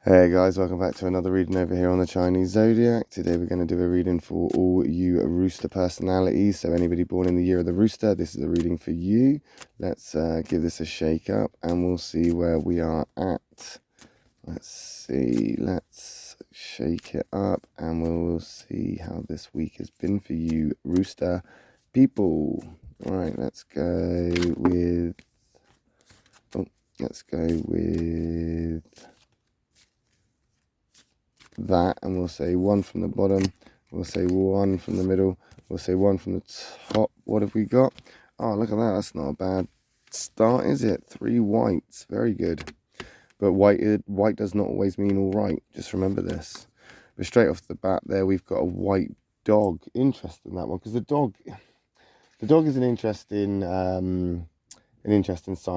Hey guys, welcome back to another reading over here on the Chinese Zodiac. Today we're going to do a reading for all you Rooster personalities. So anybody born in the year of the Rooster, this is a reading for you. Let's give this a shake up and we'll see where we are at. Let's see, let's shake it up and we'll see how this week has been for you Rooster people. Alright, let's go with... let's go with... that, and we'll say one from the bottom, we'll say one from the middle, we'll say one from the top. What have we got? Oh, look at that. That's not a bad start, is it? 3 whites. Very good. But white does not always mean all right. Just remember this. But straight off the bat there, we've got a white dog. Interesting, that one, because the dog is an interesting sign,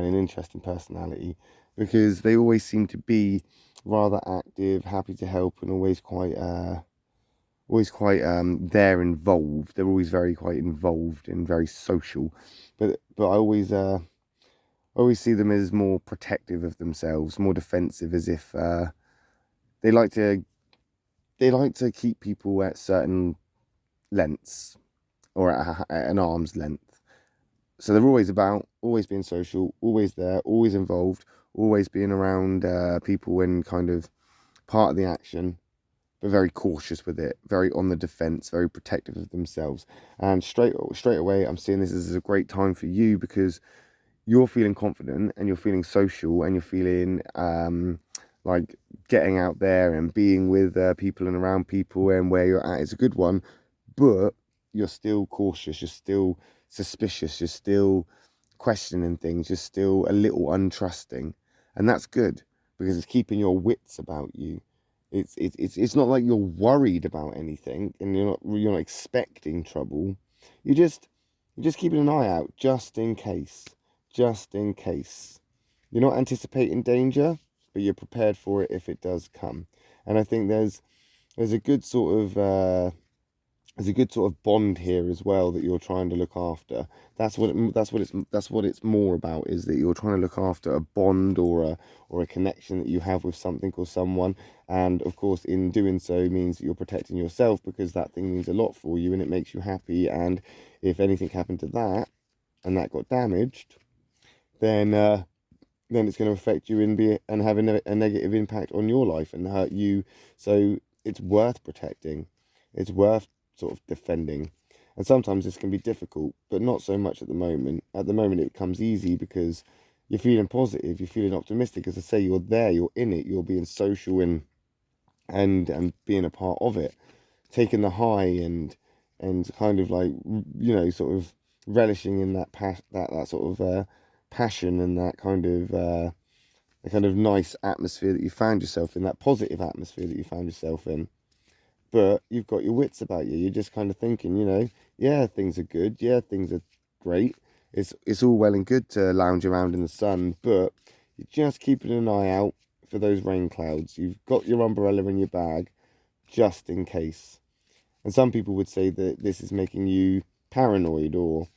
an interesting personality, because they always seem to be rather active, happy to help, and always quite they're involved. They're always quite involved and very social. But I always see them as more protective of themselves, more defensive, as if they like to keep people at certain lengths or at an arm's length. So they're always being social, always there, always involved, always being around people and kind of part of the action, but very cautious with it, very on the defense, very protective of themselves. And straight away, I'm seeing this as a great time for you, because you're feeling confident and you're feeling social and you're feeling like getting out there and being with people and around people, and where you're at is a good one, but you're still cautious, you're still suspicious, you're still questioning things, you're still a little untrusting. And that's good, because it's keeping your wits about you. It's not like you're worried about anything and you're not expecting trouble. You're just keeping an eye out just in case. Just in case. You're not anticipating danger, but you're prepared for it if it does come. And I think there's a good sort of bond here as well that you're trying to look after. That's what it's more about, is that you're trying to look after a bond or a connection that you have with something or someone. And of course, in doing so means that you're protecting yourself, because that thing means a lot for you and it makes you happy. And if anything happened to that and that got damaged, then it's going to affect you and have a negative impact on your life and hurt you. So it's worth protecting. It's worth sort of defending. And sometimes this can be difficult, but not so much at the moment. At the moment it becomes easy because you're feeling positive, you're feeling optimistic. As I say, you're there, you're in it, you're being social and being a part of it, taking the high and kind of like, sort of relishing in that sort of passion and that kind of the kind of nice atmosphere that you found yourself in, that positive atmosphere that you found yourself in. But you've got your wits about you. You're just kind of thinking, yeah, things are good. Yeah, things are great. It's all well and good to lounge around in the sun, but you're just keeping an eye out for those rain clouds. You've got your umbrella in your bag just in case. And some people would say that this is making you paranoid or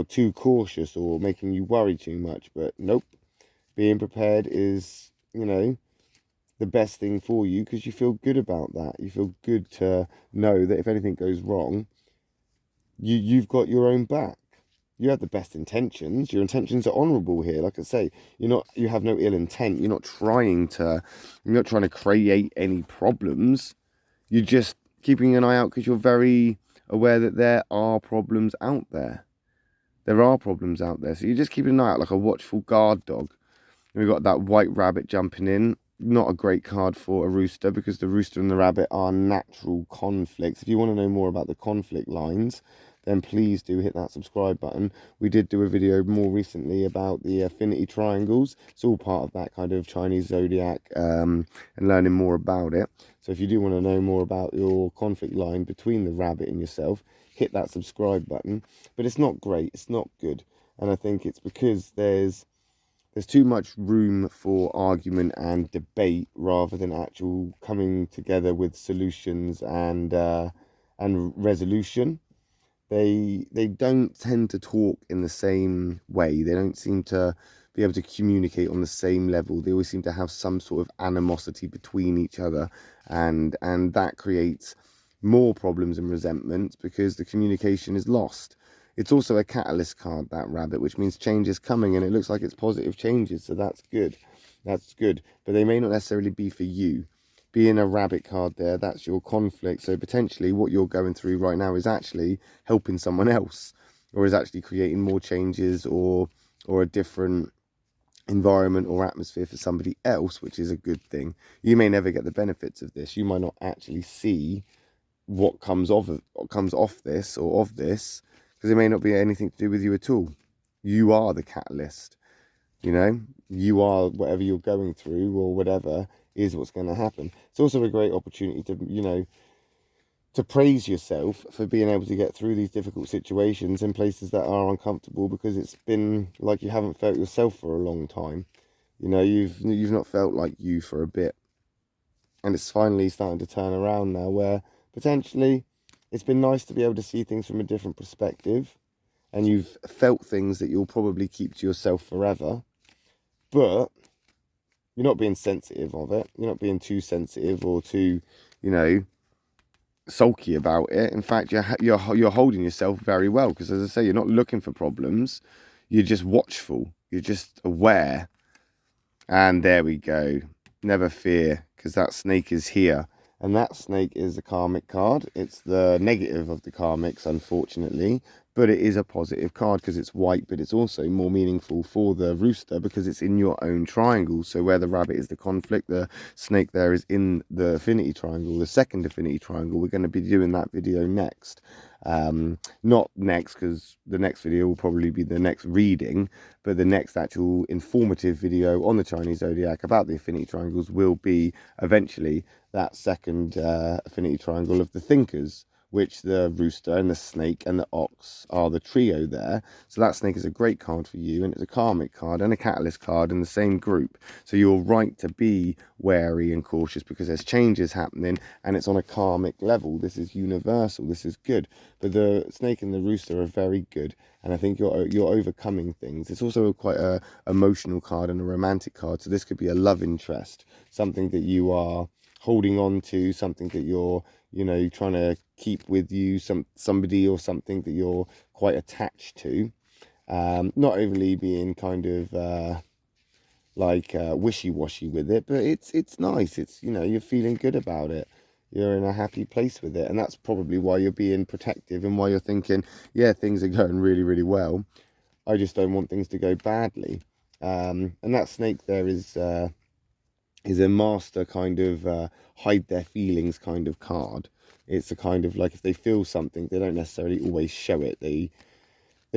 too cautious or making you worry too much. But nope. Being prepared is, the best thing for you, because you feel good about that. You feel good to know that if anything goes wrong, you've got your own back. You have the best intentions. Your intentions are honourable here. Like I say, you have no ill intent. You're not trying to create any problems. You're just keeping an eye out because you're very aware that there are problems out there. There are problems out there. So you're just keeping an eye out like a watchful guard dog. We've got that white rabbit jumping in. Not a great card for a rooster, because the rooster and the rabbit are natural conflicts. If you want to know more about the conflict lines, then please do hit that subscribe button. We did do a video more recently about the affinity triangles. It's all part of that kind of Chinese Zodiac and learning more about it. So if you do want to know more about your conflict line between the rabbit and yourself, hit that subscribe button. But it's not great. It's not good. And I think it's because there's too much room for argument and debate rather than actual coming together with solutions and resolution. They don't tend to talk in the same way. They don't seem to be able to communicate on the same level. They always seem to have some sort of animosity between each other, and that creates more problems and resentment because the communication is lost. It's also a catalyst card, that rabbit, which means change is coming, and it looks like it's positive changes, so that's good. That's good, but they may not necessarily be for you. Being a rabbit card there, that's your conflict, so potentially what you're going through right now is actually helping someone else, or is actually creating more changes or a different environment or atmosphere for somebody else, which is a good thing. You may never get the benefits of this. You might not actually see what comes off this or of this, because it may not be anything to do with you at all. You are the catalyst. You are whatever you're going through, or whatever is what's going to happen. It's also a great opportunity to praise yourself for being able to get through these difficult situations in places that are uncomfortable, because it's been like you haven't felt yourself for a long time. You've not felt like you for a bit, and it's finally starting to turn around now, where potentially it's been nice to be able to see things from a different perspective, and you've felt things that you'll probably keep to yourself forever, but you're not being sensitive of it. You're not being too sensitive or too, sulky about it. In fact, you're holding yourself very well, because, as I say, you're not looking for problems. You're just watchful. You're just aware. And there we go. Never fear, because that snake is here. And that snake is the karmic card. It's the negative of the karmics, unfortunately. But it is a positive card because it's white, but it's also more meaningful for the rooster because it's in your own triangle. So where the rabbit is the conflict, the snake there is in the affinity triangle, the second affinity triangle. We're going to be doing that video next. Not next, because the next video will probably be the next reading, but the next actual informative video on the Chinese Zodiac about the affinity triangles will be eventually that second affinity triangle of the thinkers, which the rooster and the snake and the ox are the trio there. So that snake is a great card for you, and it's a karmic card and a catalyst card in the same group. So you're right to be wary and cautious because there's changes happening, and it's on a karmic level. This is universal. This is good. But the snake and the rooster are very good, and I think you're overcoming things. It's also quite a emotional card and a romantic card. So this could be a love interest, something that you are holding on to, something that you're trying to keep with you, somebody or something that you're quite attached to, not overly being kind of wishy-washy with it, but it's nice. It's you're feeling good about it, you're in a happy place with it, and that's probably why you're being protective and why you're thinking, yeah, things are going really, really well, I just don't want things to go badly. And that snake there is a master kind of hide their feelings kind of card. It's a kind of like, if they feel something, they don't necessarily always show it. They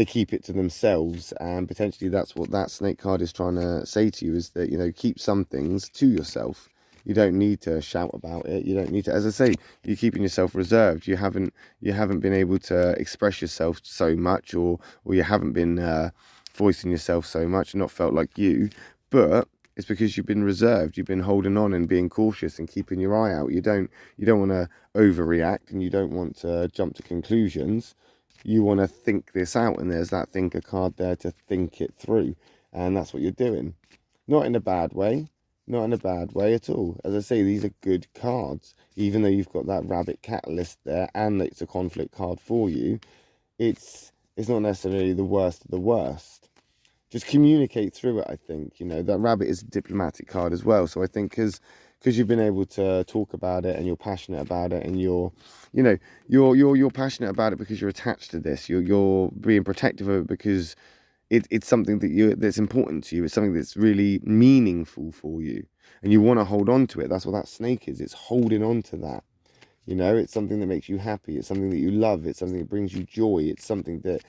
keep it to themselves, and potentially that's what that snake card is trying to say to you, is that keep some things to yourself. You don't need to shout about it. You don't need to, as I say, you're keeping yourself reserved. You haven't been able to express yourself so much, or you haven't been voicing yourself so much, not felt like you, but it's because you've been reserved. You've been holding on and being cautious and keeping your eye out. You don't want to overreact, and you don't want to jump to conclusions. You want to think this out, and there's that thinker card there to think it through, and that's what you're doing. Not in a bad way, not in a bad way at all. As I say, these are good cards, even though you've got that rabbit catalyst there, and it's a conflict card for you. It's not necessarily the worst of the worst. Just communicate through it. I think that rabbit is a diplomatic card as well. So I think because you've been able to talk about it, and you're passionate about it, and you're passionate about it because you're attached to this. You're being protective of it because it's something that's important to you. It's something that's really meaningful for you, and you want to hold on to it. That's what that snake is. It's holding on to that. It's something that makes you happy. It's something that you love. It's something that brings you joy. It's something that,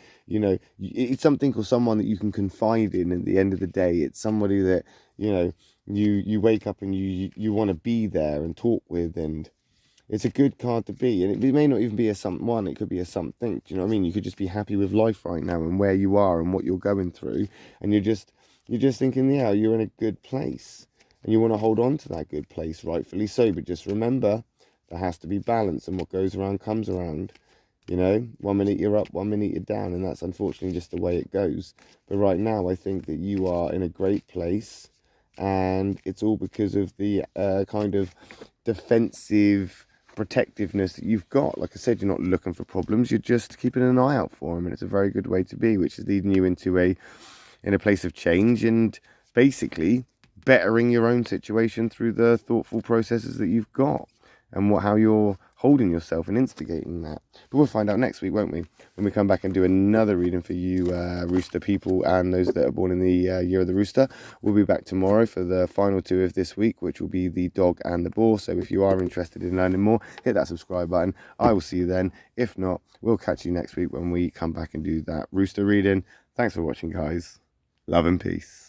it's something or someone that you can confide in at the end of the day. It's somebody that, you wake up and you want to be there and talk with, and it's a good card to be. And it may not even be a someone, it could be a something. Do you know what I mean? You could just be happy with life right now and where you are and what you're going through. And you're just thinking, yeah, you're in a good place. And you want to hold on to that good place, rightfully so. But just remember, there has to be balance, and what goes around comes around. You know, 1 minute you're up, 1 minute you're down, and that's unfortunately just the way it goes. But right now, I think that you are in a great place, and it's all because of the kind of defensive protectiveness that you've got. Like I said, you're not looking for problems, you're just keeping an eye out for them, and it's a very good way to be, which is leading you into a place of change and basically bettering your own situation through the thoughtful processes that you've got and how you're holding yourself and instigating that. But we'll find out next week, won't we, when we come back and do another reading for you Rooster people and those that are born in the year of the Rooster. We'll be back tomorrow for the final two of this week, which will be the dog and the boar. So if you are interested in learning more, hit that subscribe button. I will see you then. If not, we'll catch you next week when we come back and do that Rooster reading. Thanks for watching, guys. Love and peace.